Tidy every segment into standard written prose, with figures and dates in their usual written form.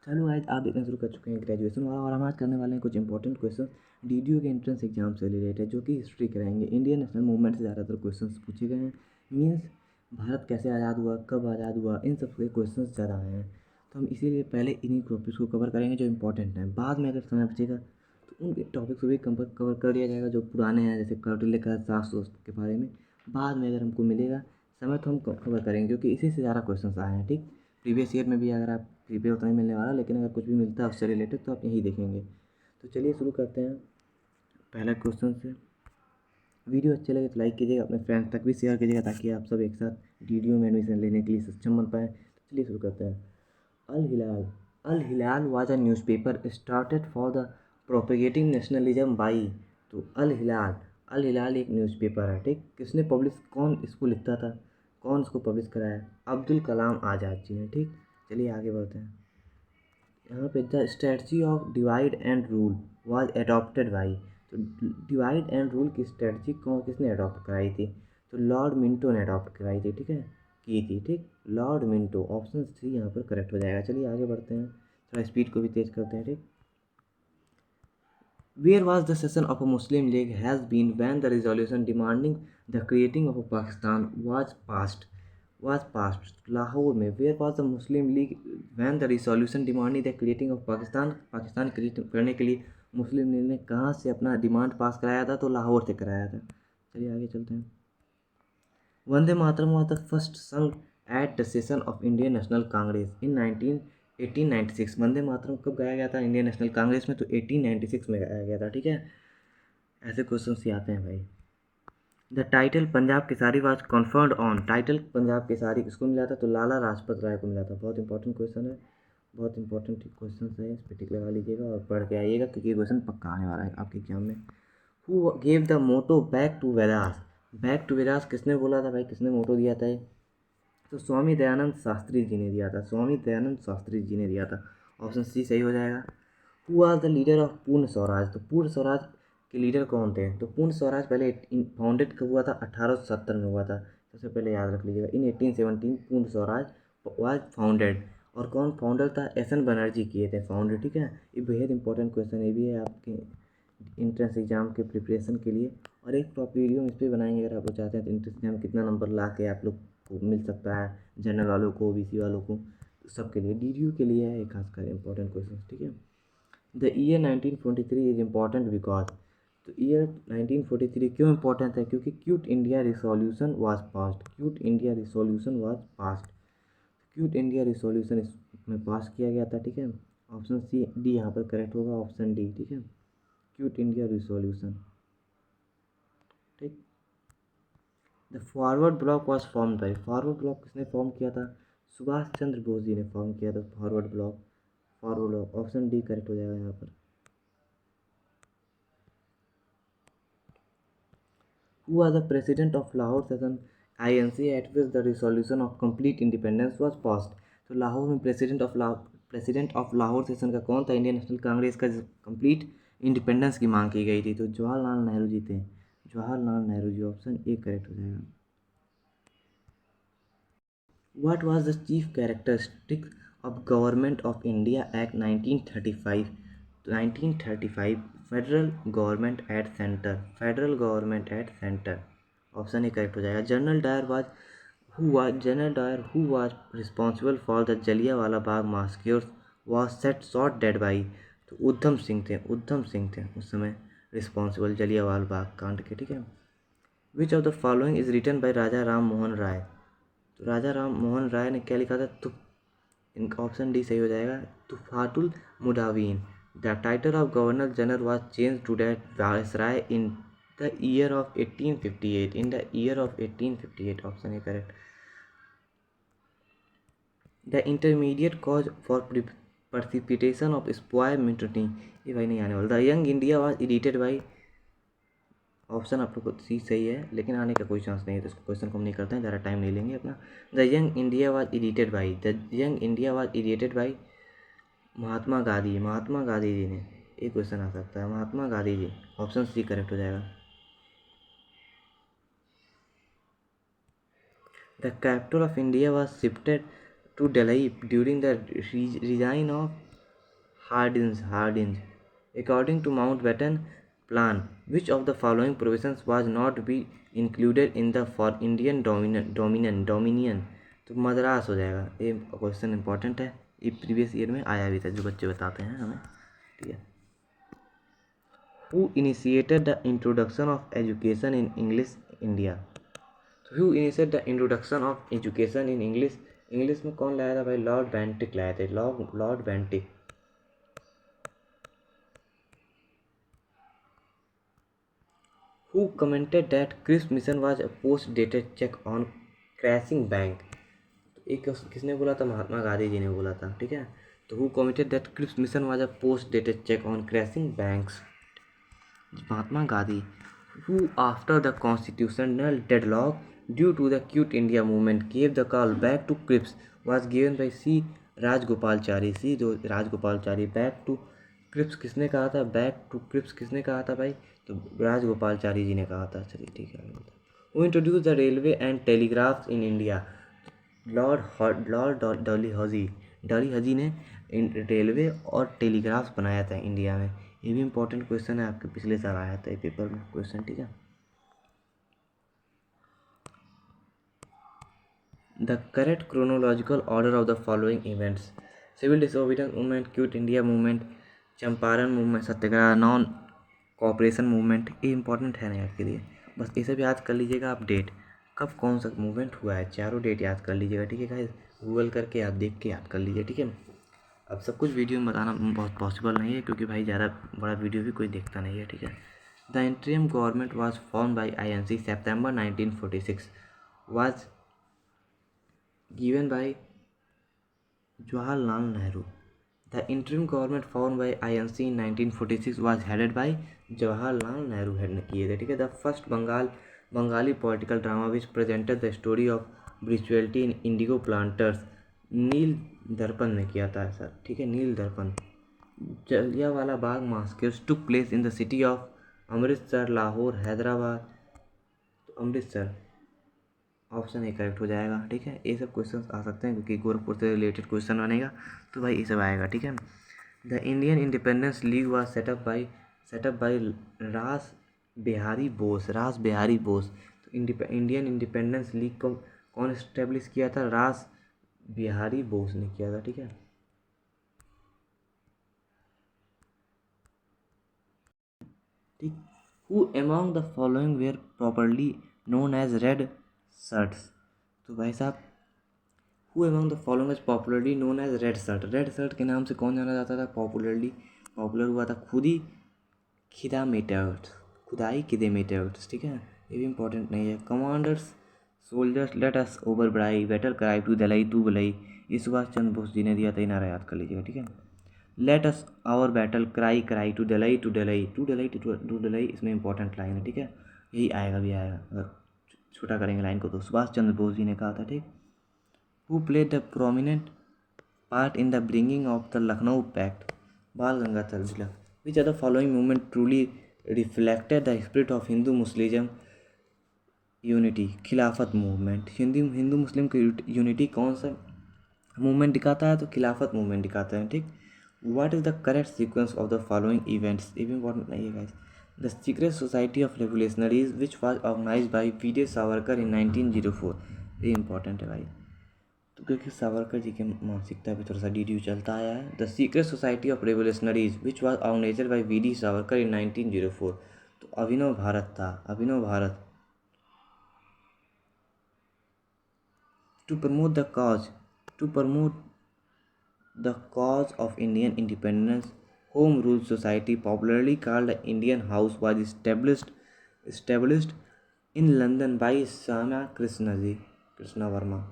चलो आज आप देखना शुरू कर चुके हैं ग्रेजुएशन वाला, और हम आज करने वाले हैं कुछ इंपॉर्टेंट क्वेश्चन डीडीयू के एंट्रेंस एग्जाम से रिलेटेड, जो कि हिस्ट्री कराएंगे। इंडियन नेशनल मूवमेंट से ज़्यादातर क्वेश्चंस पूछे गए हैं। मीन्स भारत कैसे आज़ाद हुआ, कब आज़ाद हुआ, इन सब के क्वेश्चन ज़्यादा आए हैं। तो हम इसीलिए पहले इन्हीं टॉपिक्स को कवर करेंगे जो इंपॉर्टेंट हैं। बाद में अगर समय बचेगा तो उन टॉपिक्स को भी कवर कर दिया जाएगा जो पुराने हैं, जैसे कौटिल्य का शास्त्र के बारे में। बाद में अगर हमको मिलेगा समय तो हम कवर करेंगे, क्योंकि इसी से ज़्यादा क्वेश्चन आए हैं। ठीक, प्रीवियस ईयर में भी अगर आप प्रीपेयर उतना ही मिलने वाला, लेकिन अगर कुछ भी मिलता है उससे रिलेटेड तो आप यही देखेंगे। तो चलिए शुरू करते हैं पहला क्वेश्चन से। वीडियो अच्छे लगे तो लाइक कीजिएगा, अपने फ्रेंड्स तक भी शेयर कीजिएगा, ताकि आप सब एक साथ डीडीयू में एडमिशन लेने के लिए सक्षम बन पाएँ। तो चलिए शुरू करते हैं। Al Hilal. Al Hilal was a newspaper started for the propagating nationalism by. तो अल हिलाल एक न्यूज़पेपर है। ठीक, किसने पब्लिश, कौन इसको लिखता था, कौन इसको पब्लिश कराया? अब्दुल कलाम आज़ाद जी ने। ठीक, चलिए आगे बढ़ते हैं। यहाँ पे the strategy of divide and rule was adopted by. तो डिवाइड एंड रूल की स्ट्रेटजी कौन, किसने अडॉप्ट कराई थी? तो लॉर्ड मिंटो ने अडॉप्ट कराई थी। ठीक है, की थी। ठीक, लॉर्ड मिंटो, ऑप्शन सी यहाँ पर करेक्ट हो जाएगा। चलिए आगे बढ़ते हैं, थोड़ा स्पीड को भी तेज करते हैं। ठीक, where was the session of a Muslim League has been when the resolution demanding the creating of a Pakistan was passed Lahore में। Where was the Muslim League when the resolution demanding the creating of Pakistan create करने के लिए मुस्लिम लीग ने कहाँ से अपना डिमांड पास कराया था? तो लाहौर से कराया था। चलिए आगे चलते हैं। Vande Mataram was the first sung at the session of Indian National Congress in 1896। Vande Mataram कब गाया गया था इंडियन नेशनल कांग्रेस में? तो 1896 में गाया गया था। ठीक है, ऐसे क्वेश्चन ही आते हैं भाई। The title Punjab Khesari was conferred on. Title Punjab Khesari किसको मिला था? तो लाला लाजपत राय को मिला था। बहुत इंपॉर्टेंट क्वेश्चन है, बहुत इंपॉर्टेंट क्वेश्चन है, इस पर टिक लगा लीजिएगा और पढ़ के आइएगा, क्योंकि क्वेश्चन पक्का आने वाला है आपके एग्जाम में। Who gave the motto back to Vedas? Back to Vedas किसने बोला था भाई, किसने मोटो दिया था? तो स्वामी दयानंद शास्त्री जी ने दिया था। स्वामी दयानंद शास्त्री जी ने दिया था। ऑप्शन सी सही हो जाएगा। Who was the leader of पूर्ण स्वराज? तो पूर्ण स्वराज के लीडर कौन थे? तो पूर्ण स्वराज पहले फाउंडेड कब हुआ था? 1870 में हुआ था। सबसे पहले याद रख लीजिएगा, इन 1817 पूर्ण स्वराज वाज फाउंडेड। और कौन फाउंडर था? एस एन बनर्जी किए थे फाउंडर। ठीक है, ये बेहद इंपॉर्टेंट क्वेश्चन ये भी है आपके इंट्रेंस एग्जाम के प्रिपरेशन के लिए। और एक प्रॉपर वीडियो इस पर बनाएंगे अगर आप लोग चाहते हैं, तो इंट्रेंस एग्जाम कितना नंबर ला के आप लोग को मिल सकता है, जनरल वालों को, ओबीसी वालों को, सबके लिए, डीडीयू के लिए है खासकर इंपॉर्टेंट क्वेश्चन। ठीक है, the year 1943 is important because. तो ईयर 1943 क्यों इंपॉर्टेंट है? क्योंकि cute India resolution was passed. Cute India resolution was passed. Cute India resolution इसमें पास किया गया था। ठीक है, ऑप्शन सी डी यहाँ पर करेक्ट होगा, ऑप्शन डी। ठीक है, क्यूट इंडिया रिसोल्यूशन। ठीक, the forward block was form by. Forward block किसने फॉर्म किया था? सुभाष चंद्र बोस जी ने फॉर्म किया था forward block. Forward block, option D correct हो जाएगा यहाँ पर। Who was the president of Lahore session INC at which the resolution of complete independence was passed? तो लाहौर में प्रेसिडेंट ऑफ लाहौर सेशन का कौन था इंडियन नेशनल कांग्रेस का, कंप्लीट इंडिपेंडेंस की मांग की गई थी? तो जवाहरलाल नेहरू जी थे। Jawaharlal Nehru ji, option A correct हो जाएगा। What was the chief characteristic of Government of India Act 1935? 1935 federal government at centre. Federal government at centre, option A correct हो जाएगा। General Dyer who was responsible for the Jallianwala Bagh massacres was set shot dead by. तो उधम सिंह थे, उधम सिंह थे उस समय responsible Jallianwala Bagh कांड के। ठीक है, which of the following is written by Raja Ram Mohan Roy? तो राजा राम मोहन राय ने क्या लिखा था? तो इनका ऑप्शन डी सही हो जाएगा, Tuhfatul Muwahhidin. The title of governor general was change to that viceroy in the year of 1858। In the year of 1858, option A correct. The intermediate cause for precipitation of sepoy mutiny, ये भाई नहीं आने वाला। The young India was edited by, option आप लोग को सी सही है, लेकिन आने का कोई चांस नहीं है, तो इसको क्वेश्चन को हम नहीं करते हैं, ज़्यादा टाइम नहीं लेंगे अपना। The young India was edited by. The young India was edited by Mahatma Gandhi. Mahatma Gandhi ji ने, एक क्वेश्चन आ सकता है, Mahatma Gandhi ji, option C correct हो जाएगा। The capital of India was shifted to Delhi during the resign of Hardinge. According to Mountbatten plan, which of the following provisions was not be included in the for Indian dominion? तो मद्रास हो जाएगा। ये question important है, ये previous year में आया भी था, जो बच्चे बताते हैं हमें, ठीक है। Who initiated the introduction of education in English India? Who initiated the introduction of education in English? English में कौन लाया था भाई? लॉर्ड बेंटिक लाए थे, Lord Bentinck. Who commented that Cripps mission was a post-dated check on crashing bank? एक किसने बोला था? महात्मा गांधी जी ने बोला था, ठीक है। तो who commented that Cripps mission was a post-dated check on crashing banks? Mahatma Gandhi. Who, after the constitutional deadlock due to the Quit India movement, gave the call back to Cripps, was given by C. Rajagopalachari. Back to Cripps किसने कहा था? Back to Cripps किसने कहा था भाई? तो राजगोपालचारी जी ने कहा था। चलिए ठीक है। Who introduced the railway and telegraphs in India? Lord Dalhousie ने रेलवे और टेलीग्राफ्स बनाया था इंडिया में। ये भी इंपॉर्टेंट क्वेश्चन है, आपके पिछले साल आया था ये पेपर में क्वेश्चन, ठीक है। The correct chronological order of the following events: civil disobedience movement, quit India movement, Champaran movement, satyagraha, non cooperation movement. ये इंपॉर्टेंट है ना आपके लिए, बस ये सब याद कर लीजिएगा आप। डेट कब कौन सा मूवमेंट हुआ है, चारों डेट याद कर लीजिएगा, ठीक है गाइस। गूगल करके आप देख के याद कर लीजिए, ठीक है। अब सब कुछ वीडियो में बताना बहुत पॉसिबल नहीं है, क्योंकि भाई ज़्यादा बड़ा वीडियो भी कोई देखता नहीं है, ठीक है। The interim government was form by INC September 1946, was given by Jawaharlal Nehru. The interim government form by INC in 1946 was headed by Jawaharlal Nehru head ने किए थे, ठीक है। The first Bengali political drama which presented the story of brutality in indigo planters, Neel Darpan ने किया था sir, ठीक है, Neel Darpan. Jallianwala Bagh massacres took place in the city of Amritsar, Lahore, Hyderabad. तो अमृतसर ऑप्शन ए करेक्ट हो जाएगा, ठीक है। ये सब क्वेश्चन आ सकते हैं क्योंकि गोरखपुर से रिलेटेड क्वेश्चन बनेगा, तो भाई ये सब आएगा, ठीक है। The Indian independence league was set up by Ras Bihari Bose. तो इंडियन इंडिपेंडेंस लीग को कौन इस्टेब्लिश किया था? रास बिहारी बोस ने किया था, ठीक है। ठीक। Who among the following were properly known as red shirts? तो भाई साहब, who among the following is popularly known as red shirt? Red shirt के नाम से कौन जाना जाता था? पॉपुलर हुआ था खुदाई किदे मेटेवर्स, ठीक है। ये भी इंपॉर्टेंट नहीं है। Commanders soldiers let us over ब्राई battle cry to Delhi to बलई, ये सुभाष चंद्र बोस जी ने दिया था, ये नारा याद कर लीजिएगा, ठीक है। Let us our battle cry to डलाई, इसमें इंपॉर्टेंट लाइन है, ठीक है। यही आएगा भी आएगा, अगर छोटा करेंगे लाइन को तो सुभाष चंद्र बोस जी ने कहा था, ठीक। Who played the prominent part in the bringing of the Lucknow pact? Bal Gangadhar Tilak. Which are the following movement truly reflected the spirit of Hindu Muslim unity? Khilafat movement. Hindu Muslim की यूनिटी कौन सा मूवमेंट दिखाता है? तो खिलाफत मूवमेंट दिखाता है, ठीक। What is the correct sequence of the following events? ये भी इंपॉर्टेंट नहीं है guys. The secret society of revolutionaries which was organized by Veer Savarkar in 1904, ये इंपॉर्टेंट है भाई, तो क्योंकि सावरकर जी के मानसिकता पे थोड़ा सा डीडीयू चलता आया है। The secret society of revolutionaries which was organized by Veer Savarkar in 1904, तो अभिनव भारत था, अभिनव Bharat. To promote the cause of Indian independence, Home Rule Society, popularly called the Indian House, was established in London by Shama Krishna Verma.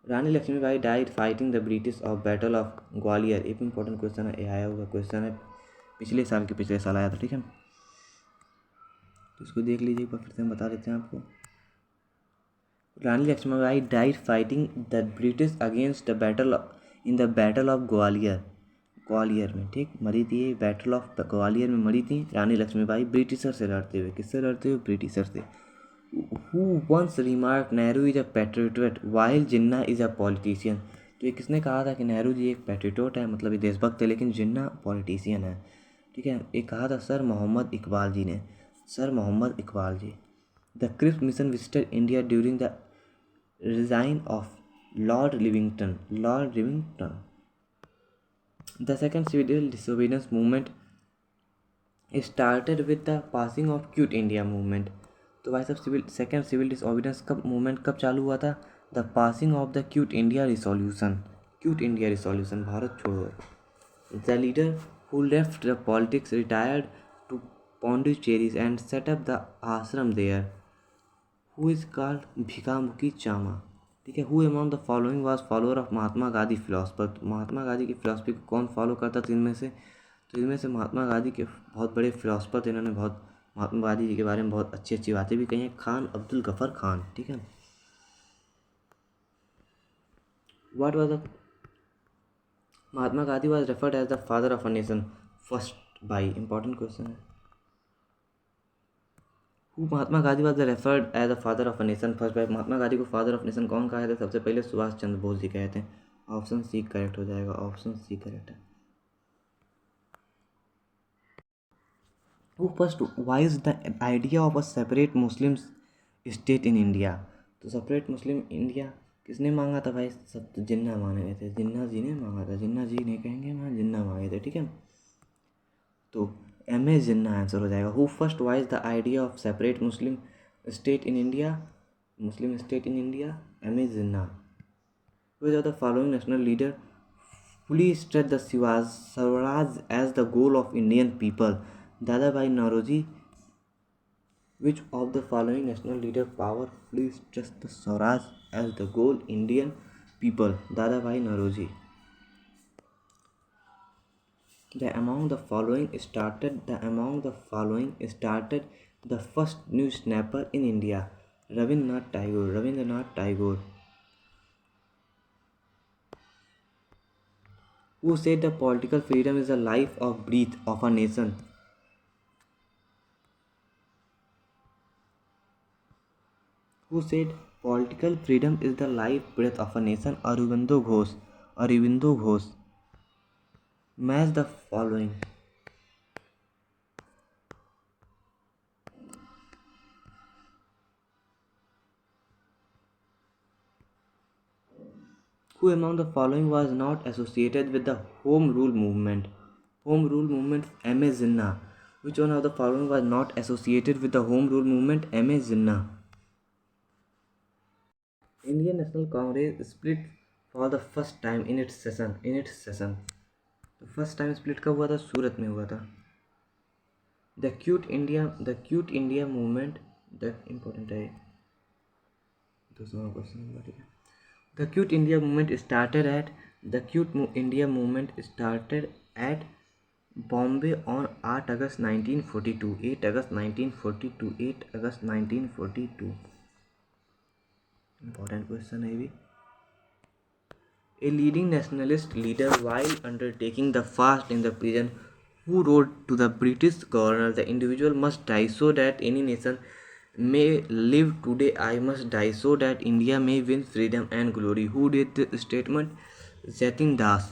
Rani Lakshmibai died fighting the British of Battle of Gwalior. एक important question है, आया हुआ question है, पिछले साल आया था, ठीक है। तो इसको देख लीजिए, एक बार फिर से हम बता देते हैं आपको। Rani Lakshmibai died fighting the British against the battle of Gwalior में, ठीक, मरी थी। बैटल ऑफ ग्वालियर में मरी थी रानी लक्ष्मीबाई, ब्रिटिशर से लड़ते हुए। किससे लड़ते हुए? ब्रिटिशर से। Who once remark Nehru is a patriot while Jinnah is a politician? तो ये किसने कहा था कि नेहरू जी एक पैट्रियोट है, मतलब ये देशभक्त है, लेकिन जिन्ना पॉलिटिशियन है, ठीक है। ये कहा था सर मोहम्मद इकबाल जी ने, sir Mohammad Iqbal ji. The Cripps mission visited India during the resign of Lord Livington, Lord Livington. The second civil disobedience movement started with the passing of Quit India movement. तो भाई साहब सेकेंड सिविल डिसोबीडियंस कब movement कब चालू हुआ था? The passing of the Quit India resolution, Quit India resolution, Bharat छोड़ो। The leader who left the politics retired to Pondicherry and set up the आश्रम there, who is called भिकामुखी Chama, ठीक है। Who among the following was follower of Mahatma Gandhi philosopher. तो महात्मा गांधी की philosophy को कौन follow करता था इनमें से? तो इनमें से महात्मा गांधी के बहुत बड़े फिलोसफर थे, इन्होंने बहुत महात्मा गांधी जी के बारे में बहुत अच्छी अच्छी बातें भी कही हैं, खान अब्दुल गफर खान, ठीक है। What was the Mahatma Gandhi was referred as the father of a nation first by, important question है। Who Mahatma Gandhi was referred as the father of a nation first by, Mahatma Gandhi को फादर ऑफ नेशन कौन कहा था? सबसे पहले सुभाष चंद्र बोस जी कहते हैं। ऑप्शन सी करेक्ट हो जाएगा, ऑप्शन सी करेक्ट है। Who first voiced the idea of a separate Muslim state in India? तो सेपरेट मुस्लिम इंडिया किसने मांगा था भाई? सब तो जिन्ना मांगे थे, जिन्ना जी ने मांगा था, जिन्ना जी ने कहेंगे वहाँ जिन्ना मांगे थे, ठीक है। तो एम ए जिन्ना आंसर हो जाएगा। Who first voiced the idea of separate Muslim state in India, Muslim state in India, M A Jinnah. Which of the following national leader fully stressed the Swaraj as the goal of Indian people? Dadabhai Naoroji. Which of the following national leader powerfully stressed the Swaraj as the goal Indian people? Dadabhai Naoroji. Among the following started the first newspaper in India? Rabindranath Tagore. Who said the political freedom is the life of breath of a nation? Who said political freedom is the life breath of a nation? Aurobindo Ghosh. Aurobindo Ghosh. Match the following. Who among the following was not associated with the Home Rule movement? Home Rule movement, M.A. Jinnah. Which one of the following was not associated with the Home Rule movement? M.A. Jinnah. Indian National Congress split for the first time in its session. The first time split कब हुआ था? सूरत में हुआ था। The Cute India movement, that important है, दूसरा question number, ठीक है। The Cute India movement started at Bombay on 8 August 1942. 8 August 1942. 8 August 1942. Important question है भी। A leading nationalist leader while undertaking the fast in the prison, who wrote to the British governor, the individual must die so that any nation may live. Today I must die so that India may win freedom and glory. Who did the statement? Jatin Das.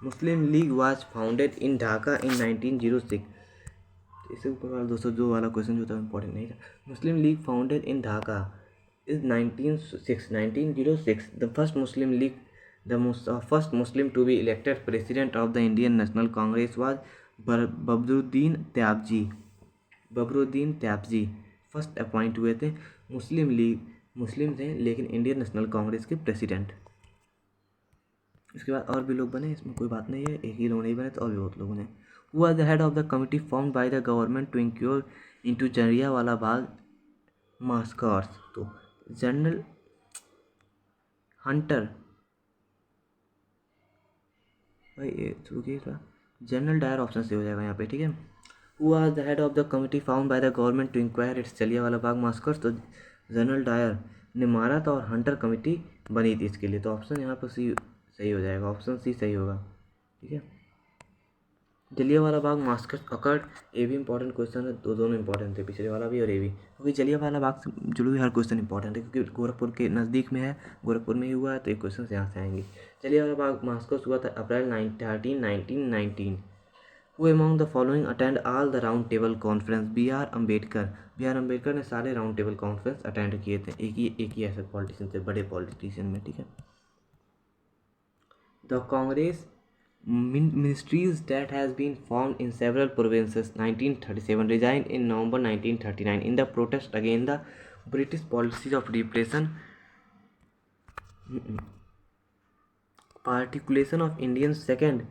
Muslim League was founded in Dhaka in 1906. इससे ऊपर वाला 202 वाला question जो था important नहीं था। Muslim League founded in Dhaka is 1906. The first Muslim to be elected president of the Indian National Congress was Babruddin Tyabji first appoint हुए थे। मुस्लिम थे लेकिन इंडियन नेशनल कांग्रेस के प्रेसिडेंट। इसके बाद और भी लोग बने, इसमें कोई बात नहीं है, एक ही लोग नहीं बने तो और भी बहुत लोग बने। Who was the head of the committee formed by the government to enquire into Jallianwala Bagh massacres? तो जनरल हंटर, भाई ये रुकिए था, जनरल डायर ऑप्शन से हो जाएगा यहाँ पे, ठीक है। Who was the head of the committee found by the government to inquire its Jallianwala Bagh massacres? तो जनरल डायर ने मारा था और हंटर कमेटी बनी थी इसके लिए। तो ऑप्शन यहाँ पर सी सही हो जाएगा, ऑप्शन सी सही होगा, ठीक है। जलियांवाला बाग मास्कर अकर्ड, ये भी इंपॉर्टेंट क्वेश्चन है, दोनों इंपॉर्टेंट थे, पिछले वाला भी और ये भी, क्योंकि जलियांवाला बाग से जुड़ी हुई हर क्वेश्चन इंपॉर्टेंट है, क्योंकि गोरखपुर के नज़दीक में है, गोरखपुर में ही हुआ है, तो ये क्वेश्चन यहाँ से आएंगे। जलियांवाला बाग मास्कर हुआ था अप्रैल 1919। Who among the following attend all the round table conference? B R Ambedkar ने सारे राउंड टेबल कॉन्फ्रेंस अटेंड किए थे। एक ही ऐसे पॉलिटिशियन थे, बड़े पॉलिटिशियन में, ठीक है। The Congress ministries that has been formed in several provinces 1937 resigned in November 1939 in the protest against the British policies of repression, particulation of Indian second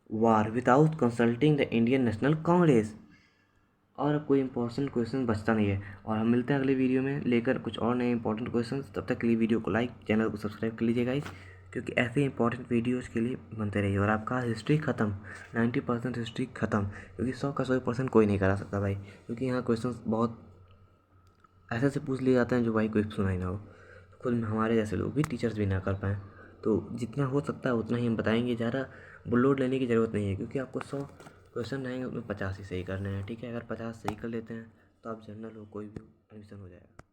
war without consulting the Indian National Congress। और अब कोई important question बचता नहीं है, और हम मिलते हैं अगले वीडियो में लेकर कुछ और नए इंपॉर्टेंट क्वेश्चन। तब तक के लिए वीडियो को लाइक, चैनल को सब्सक्राइब कर लीजिएगा गाइस, क्योंकि ऐसे इंपॉर्टेंट वीडियोज़ के लिए बनते रहिए। और आपका हिस्ट्री ख़त्म, 90% हिस्ट्री ख़त्म, क्योंकि 100 का 100% कोई नहीं करा सकता भाई, क्योंकि यहाँ क्वेश्चन बहुत ऐसे से पूछ लिए जाते हैं जो भाई कोई सुना ही ना हो, खुद में हमारे जैसे लोग भी टीचर्स भी ना कर पाएँ। तो जितना हो सकता है उतना ही हम बताएंगे, ज़्यादा लोड लेने की ज़रूरत नहीं है, क्योंकि आपको 100 क्वेश्चन रहेंगे उसमें 50 ही सही करने हैं, ठीक है। अगर 50 सही कर लेते हैं तो आप जनरल हो, कोई भी एडमिशन हो जाएगा।